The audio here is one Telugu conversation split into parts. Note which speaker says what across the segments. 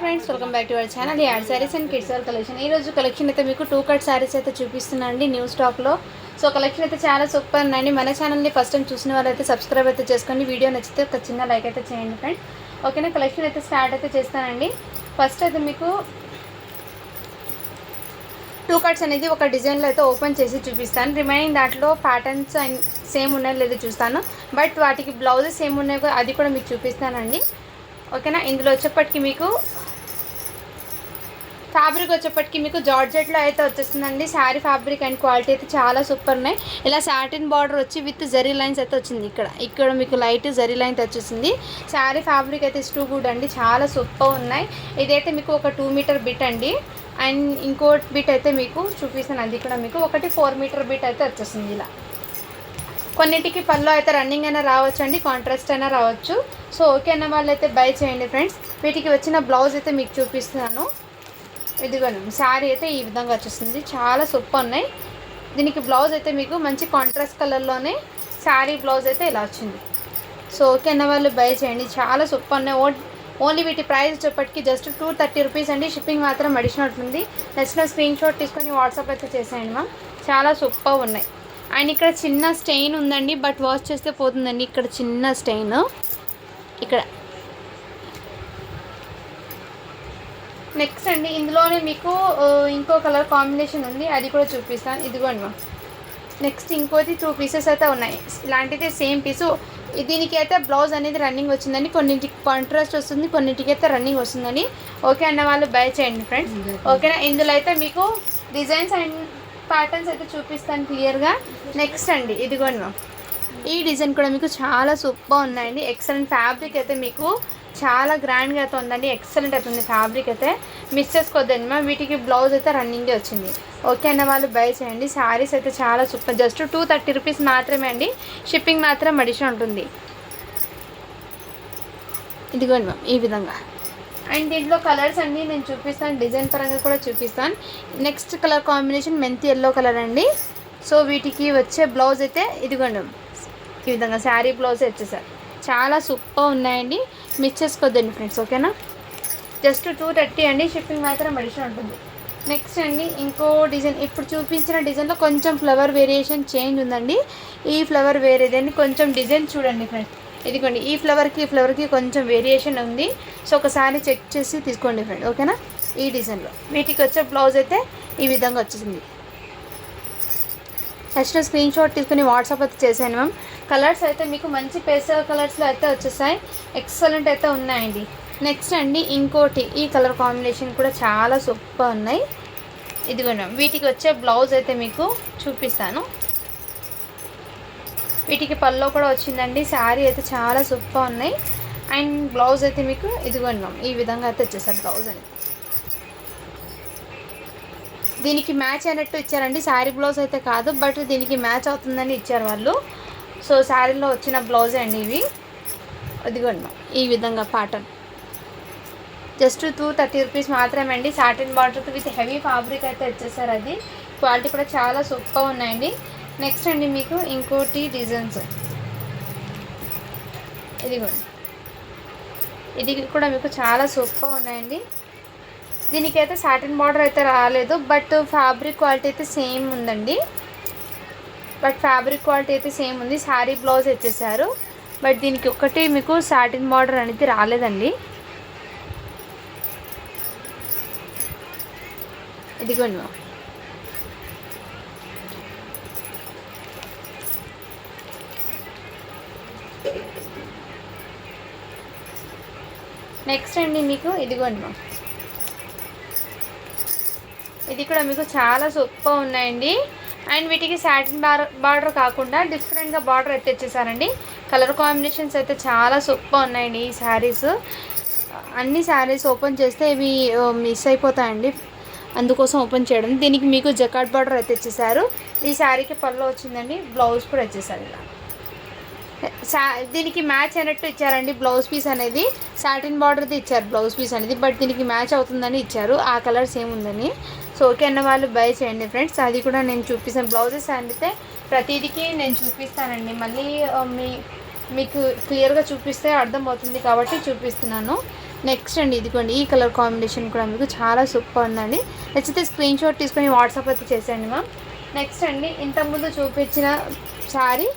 Speaker 1: Friends welcome back to our channel add sarees and kids wear collection. ఈ రోజు కలెక్షన్ అయితే మీకు 2 కట్ సారీస్ అయితే చూపిస్తున్నానండి న్యూ స్టాక్లో. సో కలెక్షన్ అయితే చాలా సూపర్ ఉందండి. మన ఛానల్ని ఫస్ట్ టైం చూసిన వాళ్ళైతే సబ్స్క్రైబ్ అయితే చేసుకోండి. వీడియో నచ్చితే ఒక చిన్న లైక్ అయితే చేయండి ఫ్రెండ్స్. ఓకేనా, కలెక్షన్ అయితే స్టార్ట్ అయితే చేస్తానండి. ఫస్ట్ అయితే మీకు 2 కట్స్ అనేది ఒక డిజైన్లో అయితే ఓపెన్ చేసి చూపిస్తాను. రిమైనింగ్ దాంట్లో ప్యాటర్న్స్ సేమ్ ఉన్నాయో లేదో చూస్తాను. బట్ వాటికి బ్లౌజెస్ సేమ్ ఉన్నాయో అది కూడా మీకు చూపిస్తానండి. ఓకేనా, ఇందులో వచ్చేప్పటికి మీకు ఫ్యాబ్రిక్ వచ్చేప్పటికి మీకు జార్జెట్లో అయితే వచ్చేస్తుందండి. శారీ ఫ్యాబ్రిక్ అండ్ క్వాలిటీ అయితే చాలా సూపర్ ఉన్నాయి. ఇలా సాటిన్ బార్డర్ వచ్చి విత్ జరీ లైన్స్ అయితే వచ్చింది. ఇక్కడ మీకు లైట్ జరీ లైన్స్ వచ్చేసింది. శారీ ఫ్యాబ్రిక్ అయితే టూ గుడ్ అండి, చాలా సూపర్ ఉన్నాయి. ఇదైతే మీకు ఒక 2 మీటర్ బిట్ అండి. అండ్ ఇంకో బిట్ అయితే మీకు చూపిస్తాను, అది కూడా మీకు ఒకటి 4 మీటర్ బిట్ అయితే వచ్చేసింది. ఇలా కొన్నింటికి పళ్ళు అయితే రన్నింగ్ అయినా రావచ్చు అండి, కాంట్రాస్ట్ అయినా రావచ్చు. సో ఓకే అన్న వాళ్ళు అయితే బై చేయండి ఫ్రెండ్స్. వీటికి వచ్చిన బ్లౌజ్ అయితే మీకు చూపిస్తున్నాను. ఇదిగోండి, శారీ అయితే ఈ విధంగా వచ్చేస్తుంది. చాలా సూపర్ ఉన్నాయి. దీనికి బ్లౌజ్ అయితే మీకు మంచి కాంట్రాస్ట్ కలర్లోనే శారీ బ్లౌజ్ అయితే ఇలా వచ్చింది. సో ఓకే అన్న వాళ్ళు బై చేయండి, చాలా సూపర్ ఉన్నాయి. ఓన్లీ వీటి ప్రైస్ వచ్చేప్పటికి జస్ట్ 230 రూపీస్ అండి. షిప్పింగ్ మాత్రం అడిషనల్ ఉంటుంది. నచ్చిన స్క్రీన్ షాట్ తీసుకొని వాట్సాప్ అయితే చేసేయండి మ్యామ్. చాలా సూపర్ ఉన్నాయి. అండ్ ఇక్కడ చిన్న స్టెయిన్ ఉందండి, బట్ వాష్ చేస్తే పోతుందండి. ఇక్కడ చిన్న స్టెయిన్ ఇక్కడ. నెక్స్ట్ అండి ఇందులోనే మీకు ఇంకో కలర్ కాంబినేషన్ ఉంది, అది కూడా చూపిస్తాను. ఇదిగోండి మ్యామ్. నెక్స్ట్ ఇంకోటి 2 పీసెస్ అయితే ఉన్నాయి. ఇలాంటిది సేమ్ పీసు. దీనికి అయితే బ్లౌజ్ అనేది రన్నింగ్ వచ్చిందని, కొన్నింటికి కాంట్రాస్ట్ వస్తుంది, కొన్నింటికి అయితే రన్నింగ్ వస్తుందని. ఓకే అన్న వాళ్ళు బై చేయండి ఫ్రెండ్స్. ఓకేనా, ఇందులో అయితే మీకు డిజైన్స్ అండ్ ప్యాటర్న్స్ అయితే చూపిస్తాను క్లియర్గా. నెక్స్ట్ అండి ఇదిగోండి మ్యామ్, ఈ డిజైన్ కూడా మీకు చాలా సూపర్ ఉన్నాయండి. ఎక్సలెంట్ ఫ్యాబ్రిక్ అయితే మీకు చాలా గ్రాండ్గా అయితే ఉందండి. ఎక్సలెంట్ అవుతుంది ఫ్యాబ్రిక్ అయితే, మిస్ చేసుకోవద్దండి మ్యామ్. వీటికి బ్లౌజ్ అయితే రన్నింగే వచ్చింది. ఓకే అన్న వాళ్ళు బై చేయండి. శారీస్ అయితే చాలా సూపర్. జస్ట్ 230 రూపీస్ మాత్రమే అండి. షిప్పింగ్ మాత్రం అడిషన్ ఉంటుంది. ఇదిగోండి మ్యామ్ ఈ విధంగా. అండ్ దీంట్లో కలర్స్ అండి నేను చూపిస్తాను, డిజైన్ పరంగా కూడా చూపిస్తాను. నెక్స్ట్ కలర్ కాంబినేషన్ మెంతి ఎల్లో కలర్ అండి. సో వీటికి వచ్చే బ్లౌజ్ అయితే ఇదిగోండి ఈ విధంగా శారీ బ్లౌజ్ వచ్చేసారు. చాలా సూపర్ ఉన్నాయండి, మిస్ చేసుకోవద్దండి ఫ్రెండ్స్. ఓకేనా, జస్ట్ 230 అండి. షిప్పింగ్ మాత్రం అడిషన్ ఉంటుంది. నెక్స్ట్ అండి ఇంకో డిజైన్, ఇప్పుడు చూపించిన డిజైన్లో కొంచెం ఫ్లవర్ వేరియేషన్ చేంజ్ ఉందండి. ఈ ఫ్లవర్ వేరేదండి, కొంచెం డిజైన్ చూడండి ఫ్రెండ్స్. ఇదిగోండి, ఈ ఫ్లవర్కి కొంచెం వేరియేషన్ ఉంది. సో ఒకసారి చెక్ చేసి తీసుకోండి ఫ్రెండ్. ఓకేనా, ఈ డిజైన్లో వీటికి వచ్చే బ్లౌజ్ అయితే ఈ విధంగా వచ్చేసింది. నెక్స్ట్ స్క్రీన్ షాట్ తీసుకుని వాట్సాప్ అయితే చేశాను మ్యామ్. కలర్స్ అయితే మీకు మంచి పేస్టల్ కలర్స్లో అయితే వచ్చేసాయి. ఎక్సలెంట్ అయితే ఉన్నాయండి. నెక్స్ట్ అండి ఇంకోటి, ఈ కలర్ కాంబినేషన్ కూడా చాలా సూపర్ ఉన్నాయి. ఇదిగోండి మ్యామ్, వీటికి వచ్చే బ్లౌజ్ అయితే మీకు చూపిస్తాను. వీటికి పల్లో కూడా వచ్చిందండి. శారీ అయితే చాలా సూపర్ ఉన్నాయి. అండ్ బ్లౌజ్ అయితే మీకు ఇదిగోండి మ్యామ్ ఈ విధంగా అయితే వచ్చేసారు బ్లౌజ్ అనేది. దీనికి మ్యాచ్ అయినట్టు ఇచ్చారండి, శారీ బ్లౌజ్ అయితే కాదు, బట్ దీనికి మ్యాచ్ అవుతుందని ఇచ్చారు వాళ్ళు. సో శారీలో వచ్చిన బ్లౌజే అండి ఇవి. ఇదిగోండి మ్యామ్ ఈ విధంగా ప్యాటర్న్. జస్ట్ 230 రూపీస్ మాత్రమే అండి. Satin border with heavy fabric అయితే వచ్చేసారు. అది క్వాలిటీ కూడా చాలా సూపర్ ఉన్నాయండి. నెక్స్ట్ అండి మీకు ఇంకోటి డిజైన్స్, ఇదిగోండి ఇది కూడా మీకు చాలా సూపర్ ఉన్నాయండి. దీనికైతే సాటిన్ బార్డర్ అయితే రాలేదు, బట్ ఫ్యాబ్రిక్ క్వాలిటీ అయితే సేమ్ ఉందండి. శారీ బ్లౌజ్ వచ్చేసారు, బట్ దీనికి ఒకటి మీకు సాటిన్ బార్డర్ అనేది రాలేదండి. ఇదిగోండి మ్యామ్, నెక్స్ట్ అండి మీకు ఇదిగోండి మ్యామ్, ఇది కూడా మీకు చాలా సూపర్ ఉన్నాయండి. అండ్ వీటికి సాటిన్ బార్డర్ కాకుండా డిఫరెంట్గా బార్డర్ అయితే వచ్చేసారండి. కలర్ కాంబినేషన్స్ అయితే చాలా సూపర్ ఉన్నాయండి. ఈ శారీస్ అన్ని శారీస్ ఓపెన్ చేస్తే ఇవి మిస్ అయిపోతాయండి, అందుకోసం ఓపెన్ చేయడం. దీనికి మీకు జకాట్ బార్డర్ అయితే వచ్చేసారు. ఈ శారీకి పళ్ళు వచ్చిందండి, బ్లౌజ్ కూడా వచ్చేసారు. ఇలా దీనికి మ్యాచ్ అయినట్టు ఇచ్చారండి బ్లౌజ్ పీస్ అనేది. సాటిన్ బార్డర్ది ఇచ్చారు బ్లౌజ్ పీస్ అనేది, బట్ దీనికి మ్యాచ్ అవుతుందని ఇచ్చారు, ఆ కలర్ సేమ్ ఉందని. సో ఓకే అన్న వాళ్ళు బై చేయండి ఫ్రెండ్స్. అది కూడా నేను చూపిస్తాను. బ్లౌజెస్ అంటే ప్రతిదీకి నేను చూపిస్తానండి, మళ్ళీ మీకు క్లియర్గా చూపిస్తే అర్థమవుతుంది కాబట్టి చూపిస్తున్నాను. నెక్స్ట్ అండి ఇదిగోండి ఈ కలర్ కాంబినేషన్ కూడా మీకు చాలా సూపర్ ఉందండి. నచ్చితే స్క్రీన్ షాట్ తీసుకొని వాట్సాప్ అయితే చేసేయండి మ్యామ్. నెక్స్ట్ అండి ఇంతకుముందు చూపించిన శారీ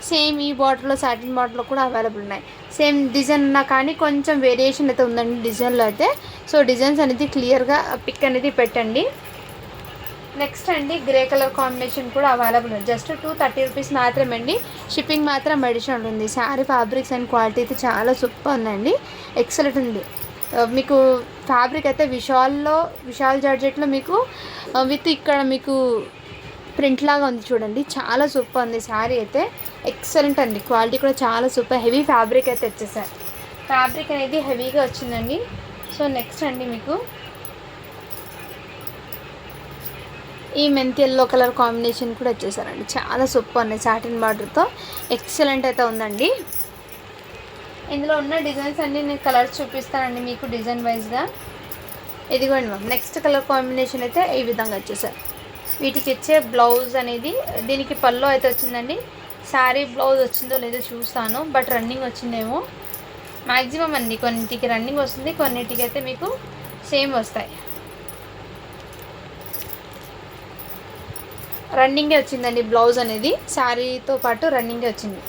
Speaker 1: సేమ్ ఈ బాటిల్లో సాటిన్ బాటిల్లో కూడా అవైలబుల్ ఉన్నాయి. సేమ్ డిజైన్ ఉన్నా కానీ కొంచెం వేరియేషన్ అయితే ఉందండి డిజైన్లో అయితే. సో డిజైన్స్ అనేది క్లియర్గా పిక్ అనేది పెట్టండి. నెక్స్ట్ అండి గ్రే కలర్ కాంబినేషన్ కూడా అవైలబుల్ ఉంది. జస్ట్ 230 రూపీస్ మాత్రమే అండి. షిప్పింగ్ మాత్రం అడిషనల్ ఉంది. శారీ ఫ్యాబ్రిక్స్ అండ్ క్వాలిటీ అయితే చాలా సూపర్ ఉందండి. ఎక్సలెంట్ ఉంది. మీకు ఫ్యాబ్రిక్ అయితే విశాల్ జార్జెట్లో మీకు విత్ ఇక్కడ మీకు ప్రింట్ లాగా ఉంది చూడండి. చాలా సూపర్ ఉంది శారీ అయితే. ఎక్సలెంట్ అండి. క్వాలిటీ కూడా చాలా సూపర్. హెవీ ఫ్యాబ్రిక్ అయితే వచ్చేసారు. ఫ్యాబ్రిక్ అనేది హెవీగా వచ్చిందండి. సో నెక్స్ట్ అండి మీకు ఈ మెంతి ఎల్లో కలర్ కాంబినేషన్ కూడా వచ్చేసారండి. చాలా సూపర్ ఉంది. సాటిన్ బార్డర్తో ఎక్సలెంట్ అయితే ఉందండి. ఇందులో ఉన్న డిజైన్స్ అన్నీ నేను కలర్స్ చూపిస్తానండి మీకు డిజైన్ వైజ్గా. ఇదిగోండి మ్యామ్. నెక్స్ట్ కలర్ కాంబినేషన్ అయితే ఈ విధంగా వచ్చేసారు. వీటికి ఇచ్చే బ్లౌజ్ అనేది దీనికి పల్లో అయితే వచ్చిందండి. శారీ బ్లౌజ్ వచ్చిందో లేదో చూస్తాను, బట్ రన్నింగ్ వచ్చిందేమో మ్యాక్సిమం అండి. కొన్నిటికి రన్నింగ్ వస్తుంది, కొన్నిటికి అయితే మీకు సేమ్ వస్తాయి. రన్నింగే వచ్చిందండి బ్లౌజ్ అనేది. శారీతో పాటు రన్నింగే వచ్చింది.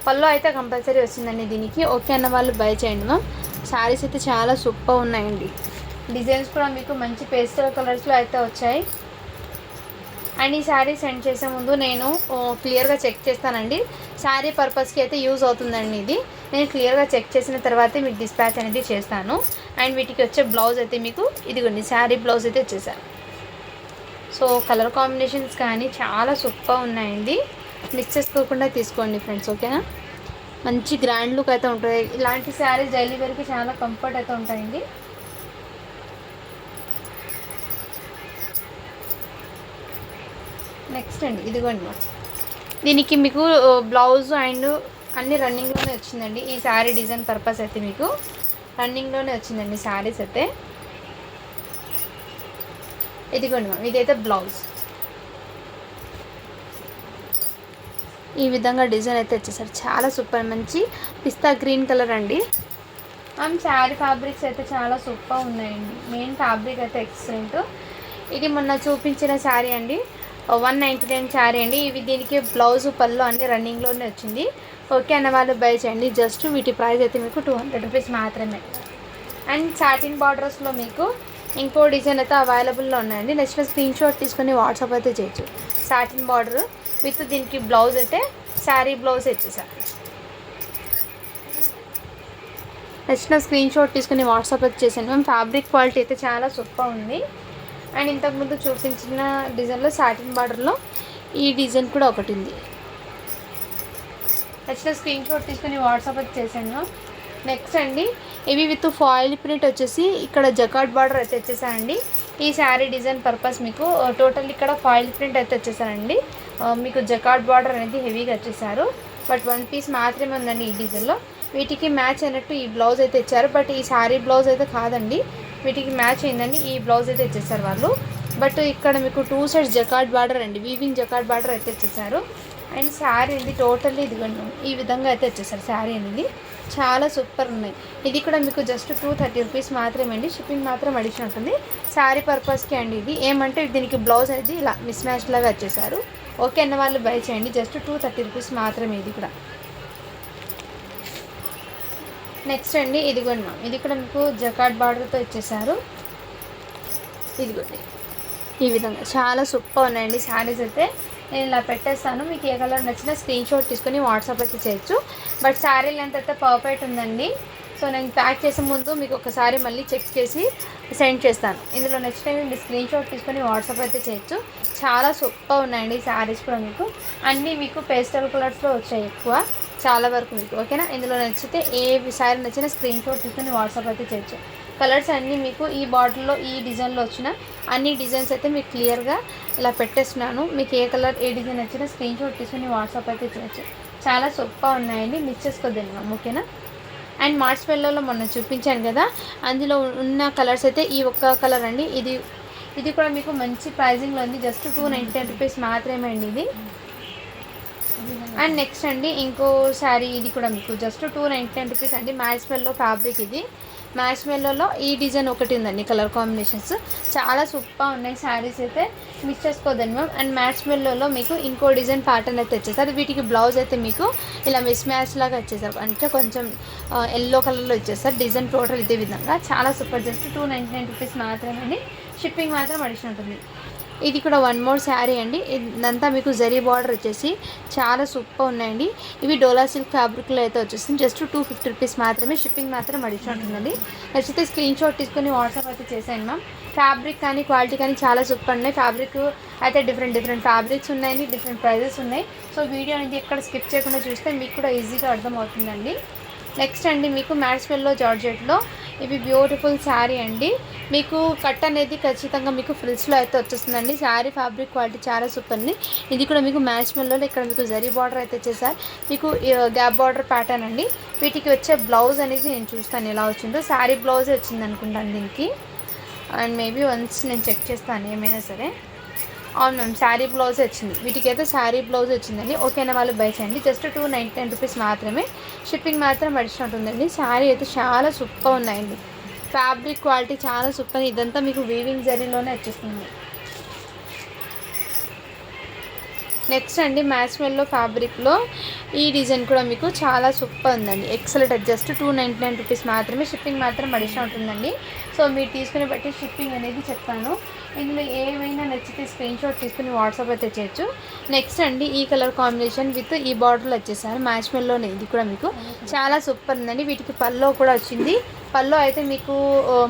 Speaker 1: పళ్ళు అయితే కంపల్సరీ వచ్చిందండి దీనికి. ఓకే అన్న వాళ్ళు బై చేయండి మ్యామ్. శారీస్ అయితే చాలా సూపర్ ఉన్నాయండి. డిజైన్స్ కూడా మీకు మంచి పేస్టల్ కలర్స్లో అయితే వచ్చాయి. అండ్ ఈ శారీ సెండ్ చేసే ముందు నేను క్లియర్గా చెక్ చేస్తానండి. శారీ పర్పస్కి అయితే యూజ్ అవుతుందండి ఇది. నేను క్లియర్గా చెక్ చేసిన తర్వాతే మీకు డిస్పాచ్ అనేది చేస్తాను. అండ్ వీటికి వచ్చే బ్లౌజ్ అయితే మీకు ఇదిగోండి శారీ బ్లౌజ్ అయితే వచ్చేసాను. సో కలర్ కాంబినేషన్స్ కానీ చాలా సూపర్ ఉన్నాయండి. మిక్స్ చేసుకోకుండా తీసుకోండి ఫ్రెండ్స్, ఓకేనా. మంచి గ్రాండ్ లుక్ అయితే ఉంటుంది. ఇలాంటి శారీస్ డైలీ వేర్కి చాలా కంఫర్ట్ అయితే ఉంటాయండి. నెక్స్ట్ అండి ఇదిగోండి. దీనికి మీకు బ్లౌజ్ అండ్ అన్నీ రన్నింగ్లోనే వచ్చిందండి. ఈ శారీ డిజైన్ పర్పస్ అయితే మీకు రన్నింగ్లోనే వచ్చిందండి శారీస్ అయితే. ఇదిగోండి మ్యామ్. ఇదైతే బ్లౌజ్. ఈ విధంగా డిజైన్ అయితే వచ్చేసారు. చాలా సూపర్. మంచి పిస్తా గ్రీన్ కలర్ అండి. మ్యామ్ శారీ ఫ్యాబ్రిక్స్ అయితే చాలా సూపర్ ఉన్నాయండి. మెయిన్ ఫ్యాబ్రిక్ అయితే ఎక్సలెంట్. ఇది మొన్న చూపించిన శారీ అండి, 199 శారీ అండి. ఇవి దీనికి బ్లౌజ్ పళ్ళు అన్నీ రన్నింగ్లోనే వచ్చింది. ఓకే అన్న వాళ్ళు బై చేయండి. జస్ట్ వీటి ప్రైస్ అయితే మీకు 200 రూపీస్ మాత్రమే. అండ్ సాటిన్ బార్డర్స్లో మీకు ఇంకో డిజైన్ అయితే అవైలబుల్లో ఉన్నాయండి. నచ్చిన స్క్రీన్ షాట్ తీసుకొని వాట్సాప్ అయితే చేయొచ్చు. సాటిన్ బార్డర్ విత్ దీనికి బ్లౌజ్ అయితే శారీ బ్లౌజ్ వచ్చేసారు. నచ్చిన స్క్రీన్ షాట్ తీసుకొని వాట్సాప్ అయితే చేసాను మ్యామ్. ఫ్యాబ్రిక్ క్వాలిటీ అయితే చాలా సూపర్ ఉంది. అండ్ ఇంతకుముందు చూపించిన డిజైన్లో సాటిన్ బార్డర్లో ఈ డిజైన్ కూడా ఒకటి ఉంది. నచ్చిన స్క్రీన్ షాట్ తీసుకొని వాట్సాప్ అయితే చేసాను మ్యామ్. నెక్స్ట్ అండి ఇవి విత్ ఫాయిల్ ప్రింట్ వచ్చేసి ఇక్కడ జకార్డ్ బార్డర్ అయితే వచ్చేసానండి. ఈ శారీ డిజైన్ పర్పస్ మీకు టోటల్ ఇక్కడ ఫాయిల్ ప్రింట్ అయితే వచ్చేసానండి. మీకు జకార్డ్ బార్డర్ అనేది హెవీగా వచ్చేసారు. బట్ 1 పీస్ మాత్రమే ఉందండి ఈ డిజైన్లో. వీటికి మ్యాచ్ అయినట్టు ఈ బ్లౌజ్ అయితే ఇచ్చారు. బట్ ఈ శారీ బ్లౌజ్ అయితే కాదండి, వీటికి మ్యాచ్ అయిందండి. ఈ బ్లౌజ్ అయితే ఇచ్చేసారు వాళ్ళు. బట్ ఇక్కడ మీకు 2 సైడ్స్ జకార్డ్ బార్డర్ అండి, వీవింగ్ జకార్డ్ బార్డర్ అయితే ఇచ్చేసారు. అండ్ శారీ అనేది టోటల్లీ ఇదిగోండి ఈ విధంగా అయితే వచ్చేసారు. శారీ అనేది చాలా సూపర్ ఉన్నాయి. ఇది కూడా మీకు జస్ట్ 230 రూపీస్ మాత్రమే అండి. షిప్పింగ్ మాత్రం అడిషనల్ ఉంటుంది. శారీ పర్పస్కి అండి. ఇది ఏమంటే దీనికి బ్లౌజ్ అనేది ఇలా మిస్ మ్యాచ్ లాగా వచ్చేసారు. ఓకే అన్న వాళ్ళు బై చేయండి. జస్ట్ 230 రూపీస్ మాత్రమే ఇది కూడా. నెక్స్ట్ అండి ఇదిగోండి మ్యామ్. ఇది కూడా మీకు జకార్డ్ బార్డర్తో ఇచ్చేసారు. ఇదిగోండి ఈ విధంగా చాలా సూపర్ ఉన్నాయండి శారీస్ అయితే. నేను ఇలా పెట్టేస్తాను. మీకు ఏ కలర్ నచ్చినా స్క్రీన్ షాట్ తీసుకొని వాట్సాప్ అయితే చేయొచ్చు. బట్ శారీ లెంత్ అయితే పర్ఫెక్ట్ ఉందండి. సో నేను ప్యాక్ చేసే ముందు మీకు ఒకసారి మళ్ళీ చెక్ చేసి సెండ్ చేస్తాను. ఇందులో నెక్స్ట్ టైం మీరు స్క్రీన్ షాట్ తీసుకొని వాట్సాప్ అయితే చేయొచ్చు. చాలా సూపర్ ఉన్నాయండి శారీస్ కూడా మీకు. అన్నీ మీకు పేస్టల్ కలర్స్లో వచ్చాయి ఎక్కువ చాలా వరకు మీకు, ఓకేనా. ఇందులో నచ్చితే ఏ శారీ నచ్చినా స్క్రీన్ షాట్ తీసుకొని వాట్సాప్ అయితే చేయొచ్చు. కలర్స్ అన్నీ మీకు ఈ బాటిల్లో ఈ డిజైన్లో వచ్చిన అన్ని డిజైన్స్ అయితే మీకు క్లియర్గా ఇలా పెట్టేస్తున్నాను. మీకు ఏ కలర్ ఏ డిజైన్ వచ్చినా స్క్రీన్ షాట్ తీసుకొని వాట్సాప్ అయితే చేయొచ్చు. చాలా సూపర్ ఉన్నాయండి. మిస్ చేసుకోద్దండి మ్యామ్, ఓకేనా. అండ్ మార్చ్ మెల్లోలో మొన్న చూపించాను కదా, అందులో ఉన్న కలర్స్ అయితే ఈ ఒక్క కలర్ అండి. ఇది కూడా మీకు మంచి ప్రైజింగ్లో ఉంది. జస్ట్ 299 రూపీస్ మాత్రమే అండి ఇది. అండ్ నెక్స్ట్ అండి ఇంకో శారీ. ఇది కూడా మీకు జస్ట్ 299 రూపీస్ అండి. మ్యాచ్ మెల్లో ఫ్యాబ్రిక్ ఇది. మ్యాచ్ మెల్లోలో ఈ డిజైన్ ఒకటి ఉందండి, కలర్ కాంబినేషన్స్ చాలా సూపర్ ఉన్నాయి శారీస్ అయితే, మిస్ చేసుకోదండి మ్యామ్. అండ్ మ్యాచ్ మెల్లోలో మీకు ఇంకో డిజైన్ ప్యాటర్న్ అయితే వచ్చేసారు. వీటికి బ్లౌజ్ అయితే మీకు ఇలా మిస్ మ్యాచ్ లాగా వచ్చేసారు, అంటే కొంచెం ఎల్లో కలర్లో వచ్చేసారు. డిజైన్ టోటల్ ఇదే విధంగా చాలా సూపర్. జస్ట్ 299 రూపీస్ మాత్రమే అండి, షిప్పింగ్ మాత్రం అడిషన్ ఉంటుంది. ఇది కూడా వన్ మోర్ శారీ అండి. ఇదంతా మీకు జరీ బార్డర్ వచ్చేసి చాలా సూపర్ ఉన్నాయండి. ఇవి డోలా సిల్క్ ఫ్యాబ్రిక్లో అయితే వచ్చేస్తుంది. జస్ట్ 250 రూపీస్ మాత్రమే, షిప్పింగ్ మాత్రం అడిషన్ ఉంటుందండి. నచ్చితే స్క్రీన్ షాట్ తీసుకొని వాట్సాప్ అయితే చేసాను మ్యామ్. ఫ్యాబ్రిక్ కానీ క్వాలిటీ కానీ చాలా సూపర్ ఉన్నాయి. ఫ్యాబ్రిక్ అయితే డిఫరెంట్ ఫ్యాబ్రిక్స్ ఉన్నాయండి, డిఫరెంట్ ప్రైజెస్ ఉన్నాయి. సో వీడియో అనేది ఎక్కడ స్కిప్ చేయకుండా చూస్తే మీకు కూడా ఈజీగా అర్థమవుతుందండి. నెక్స్ట్ అండి మీకు మ్యాక్స్వెల్లో జార్జెట్లో ఇవి బ్యూటిఫుల్ శారీ అండి. మీకు కట్ అనేది ఖచ్చితంగా మీకు ఫ్రిల్స్లో అయితే వచ్చేస్తుందండి. శారీ ఫ్యాబ్రిక్ క్వాలిటీ చాలా సూపర్ ఉంది. ఇది కూడా మీకు మ్యాక్స్వెల్లో ఇక్కడ మీకు జరీ బార్డర్ అయితే వచ్చేసారు, మీకు గ్యాప్ బార్డర్ ప్యాటర్న్ అండి. వీటికి వచ్చే బ్లౌజ్ అనేది నేను చూస్తాను ఎలా వచ్చిందో. శారీ బ్లౌజే వచ్చింది అనుకుంటాను దీనికి. అండ్ మేబీ వన్స్ నేను చెక్ చేస్తాను ఏమైనా సరే. అవును మ్యామ్, శారీ బ్లౌజ్ వచ్చింది. వీటికి అయితే శారీ బ్లౌజ్ వచ్చిందండి. ఓకేనా వాళ్ళు బై చేయండి. జస్ట్ 299 రూపీస్ మాత్రమే, షిప్పింగ్ మాత్రం అడిషన్ ఉంటుందండి. శారీ అయితే చాలా సూపర్ ఉన్నాయండి. ఫ్యాబ్రిక్ క్వాలిటీ చాలా సూపర్. ఇదంతా మీకు వీవింగ్ జరీలోనే వచ్చేస్తుంది. నెక్స్ట్ అండి మ్యాచ్మెల్లో ఫ్యాబ్రిక్లో ఈ డిజైన్ కూడా మీకు చాలా సూపర్ ఉందండి. ఎక్సలెంట్. జస్ట్ 299 రూపీస్ మాత్రమే, షిప్పింగ్ మాత్రం అడిషన్ ఉంటుందండి. సో మీరు తీసుకునే బట్టి షిప్పింగ్ అనేది చెప్తాను. ఇందులో ఏమైనా నచ్చితే స్క్రీన్ షాట్ తీసుకుని వాట్సాప్ అయితే చేయొచ్చు. నెక్స్ట్ అండి ఈ కలర్ కాంబినేషన్ విత్ ఈ బార్డర్లో వచ్చేసారు మ్యాచ్మెల్లోనే. ఇది కూడా మీకు చాలా సూపర్ ఉందండి. వీటికి పల్లో కూడా వచ్చింది. పల్లో అయితే మీకు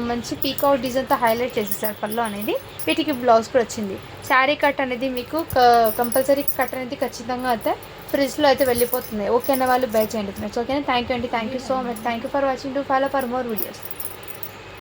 Speaker 1: మంచి పీకాక్ డిజైన్తో హైలైట్ చేసేసారు పల్లో అనేది. వీటికి బ్లౌజ్ కూడా వచ్చింది. శారీ కట్ అనేది మీకు కంపల్సరీ కట్ అనేది ఖచ్చితంగా అయితే ఫ్రిడ్జ్లో అయితే వెళ్ళిపోతుంది. ఓకేనా వాళ్ళు బై చేయండి ఫ్రెండ్స్. ఓకేనా, థ్యాంక్ యూ అండి. Thank you so much. Thank you for watching. To follow for more videos.